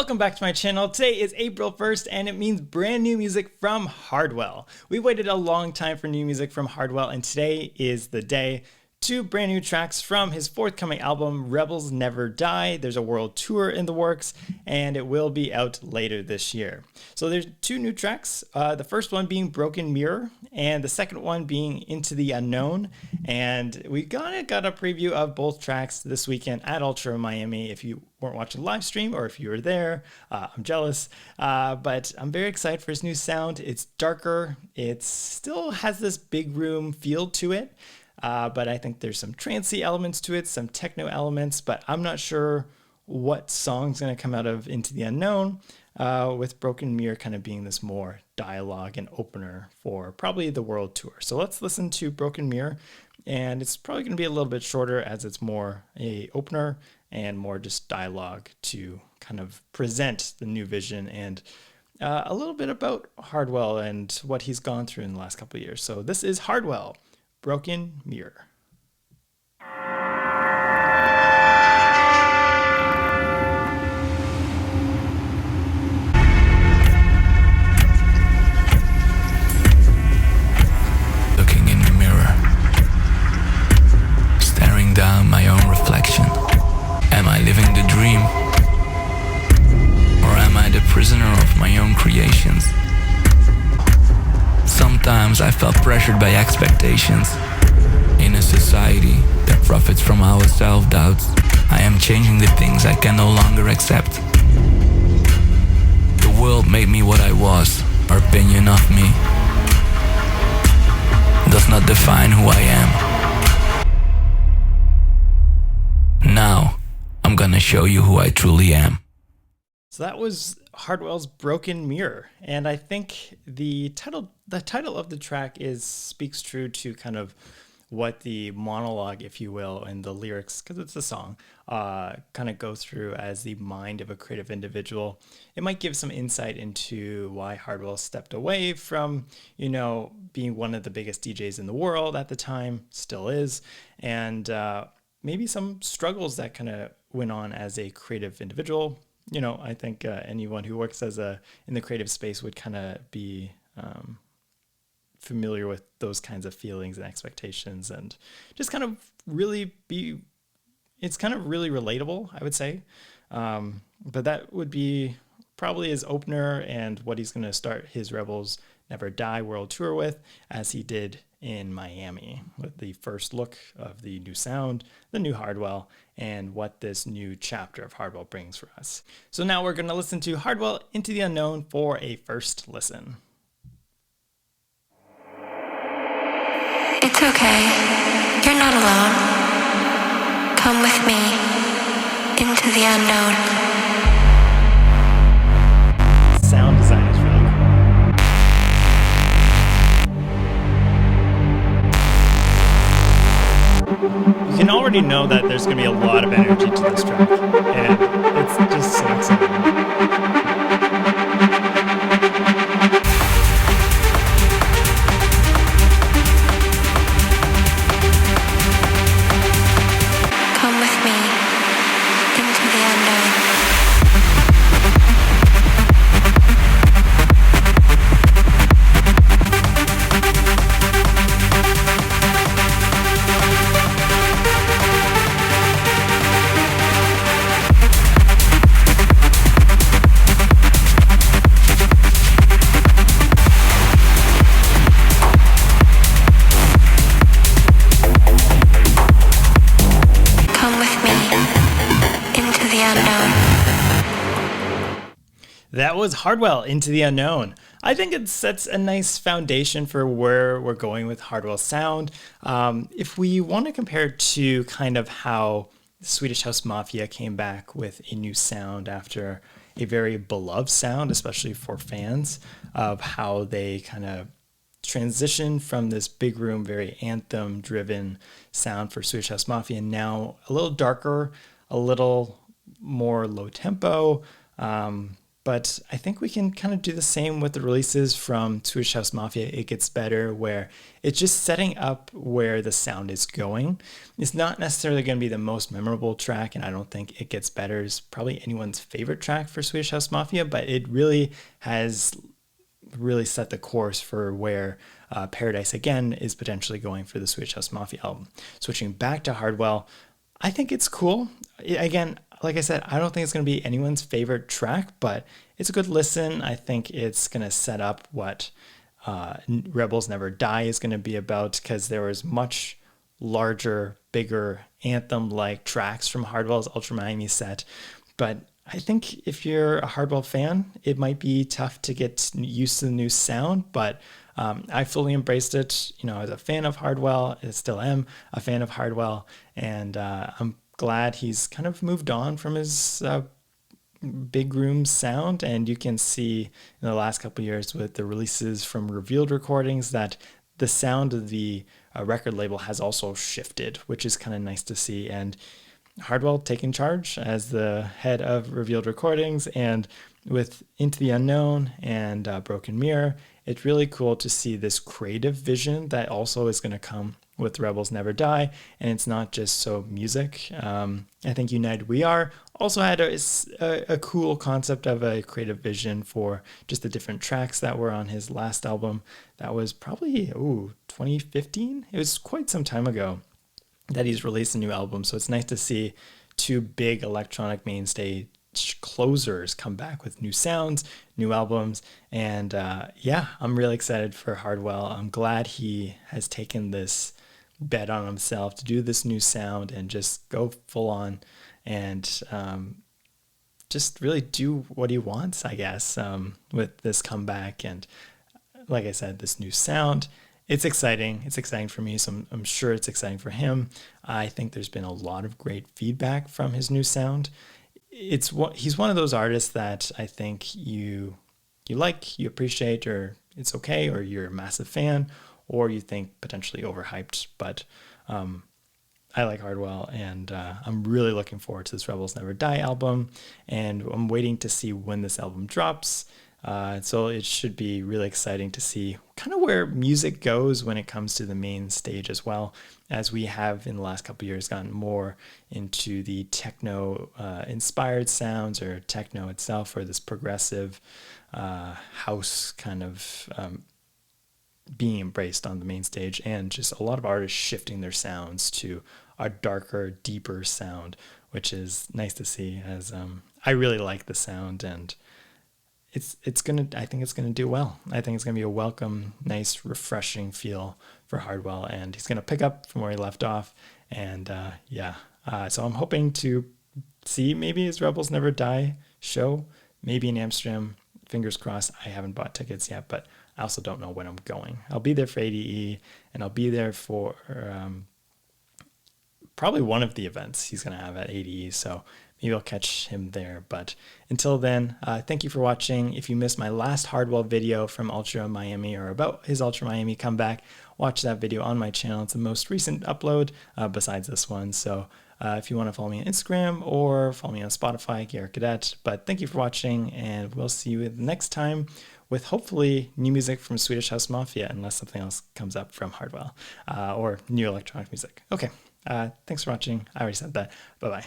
Welcome back to my channel. Today is April 1st and it means brand new music from Hardwell. We waited a long time for new music from Hardwell and today is the day. Two brand new tracks from his forthcoming album, Rebels Never Die. There's a world tour in the works and it will be out later this year. So there's two new tracks, the first one being Broken Mirror and the second one being Into the Unknown. And we got a preview of both tracks this weekend at Ultra Miami. If you weren't watching the live stream or if you were there, I'm jealous. But I'm very excited for his new sound. It's darker. It still has this big room feel to it. But I think there's some trancey elements to it, some techno elements, but I'm not sure what song's going to come out of Into the Unknown, with Broken Mirror kind of being this more dialogue and opener for probably the world tour. So let's listen to Broken Mirror, and it's probably going to be a little bit shorter as it's more a opener and more just dialogue to kind of present the new vision and a little bit about Hardwell and what he's gone through in the last couple of years. So this is Hardwell, Broken Mirror. Looking in the mirror, staring down my own reflection. Am I living the dream? Or am I the prisoner of my own creations? Sometimes I felt pressured by expectations. In a society that profits from our self-doubts, I am changing the things I can no longer accept. The world made me what I was. Our opinion of me does not define who I am. Now, I'm gonna show you who I truly am. So that was Hardwell's Broken Mirror, and I think the title of the track speaks true to kind of what the monologue, if you will, and the lyrics, because it's a song, kind of go through as the mind of a creative individual. It might give some insight into why Hardwell stepped away from, being one of the biggest DJs in the world at the time, still is, and maybe some struggles that kind of went on as a creative individual. I think anyone who works in the creative space would kind of be familiar with those kinds of feelings and expectations, and just kind of it's kind of really relatable, I would say. But that would be probably his opener and what he's going to start his Rebels Never Die world tour with, as he did in Miami, with the first look of the new sound, the new Hardwell, and what this new chapter of Hardwell brings for us. So now we're going to listen to Hardwell Into the Unknown for a first listen. It's okay. You're not alone. Come with me into the unknown. Sound design is really cool. You can already know that there's going to be a lot of energy to this track, and it's just so exciting. That was Hardwell Into the Unknown. I think it sets a nice foundation for where we're going with Hardwell's sound. If we want to compare it to kind of how Swedish House Mafia came back with a new sound after a very beloved sound, especially for fans, of how they kind of transitioned from this big room, very anthem-driven sound for Swedish House Mafia, and now a little darker, a little more low tempo, But I think we can kind of do the same with the releases from Swedish House Mafia. It Gets Better, where it's just setting up where the sound is going. It's not necessarily going to be the most memorable track, and I don't think It Gets Better is probably anyone's favorite track for Swedish House Mafia, but it really has really set the course for where Paradise Again is potentially going for the Swedish House Mafia album. Switching back to Hardwell, I think it's cool. Again, like I said, I don't think it's going to be anyone's favorite track, but it's a good listen. I think it's going to set up what Rebels Never Die is going to be about, because there was much larger, bigger anthem-like tracks from Hardwell's Ultra Miami set. But I think if you're a Hardwell fan, it might be tough to get used to the new sound, but I fully embraced it. You know, as a fan of Hardwell, I still am a fan of Hardwell, and I'm glad he's kind of moved on from his big room sound. And you can see in the last couple of years with the releases from Revealed recordings that the sound of the record label has also shifted, which is kind of nice to see. And Hardwell taking charge as the head of Revealed Recordings, and with Into the Unknown and Broken Mirror, it's really cool to see this creative vision that also is going to come with Rebels Never Die, and it's not just so music. I think United We Are also had a cool concept of a creative vision for just the different tracks that were on his last album. That was probably 2015. It was quite some time ago that he's released a new album, so it's nice to see two big electronic mainstay closers come back with new sounds, new albums, and I'm really excited for Hardwell. I'm glad he has taken this bet on himself to do this new sound and just go full on and just really do what he wants, I guess, with this comeback. And like I said, this new sound, it's exciting. It's exciting for me, so I'm sure it's exciting for him. I think there's been a lot of great feedback from his new sound. He's one of those artists that I think you like, you appreciate, or it's okay, or you're a massive fan, or you think potentially overhyped. But I like Hardwell, and I'm really looking forward to this Rebels Never Die album, and I'm waiting to see when this album drops. So it should be really exciting to see kind of where music goes when it comes to the main stage as well, as we have in the last couple of years gotten more into the techno inspired sounds, or techno itself, or this progressive house kind of being embraced on the main stage, and just a lot of artists shifting their sounds to a darker, deeper sound, which is nice to see, as I really like the sound, and I think it's gonna do well. I think it's gonna be a welcome, nice, refreshing feel for Hardwell, and he's gonna pick up from where he left off. And so I'm hoping to see maybe his Rebels Never Die show, maybe in Amsterdam. Fingers crossed. I haven't bought tickets yet, but I also don't know when I'm going. I'll be there for ADE, and I'll be there for probably one of the events he's gonna have at ADE. So maybe I'll catch him there. But until then, thank you for watching. If you missed my last Hardwell video from Ultra Miami, or about his Ultra Miami comeback, watch that video on my channel. It's the most recent upload besides this one. So if you want to follow me on Instagram or follow me on Spotify, Garrett Cadet. But thank you for watching, and we'll see you next time with hopefully new music from Swedish House Mafia, unless something else comes up from Hardwell, or new electronic music. Okay, thanks for watching. I already said that. Bye-bye.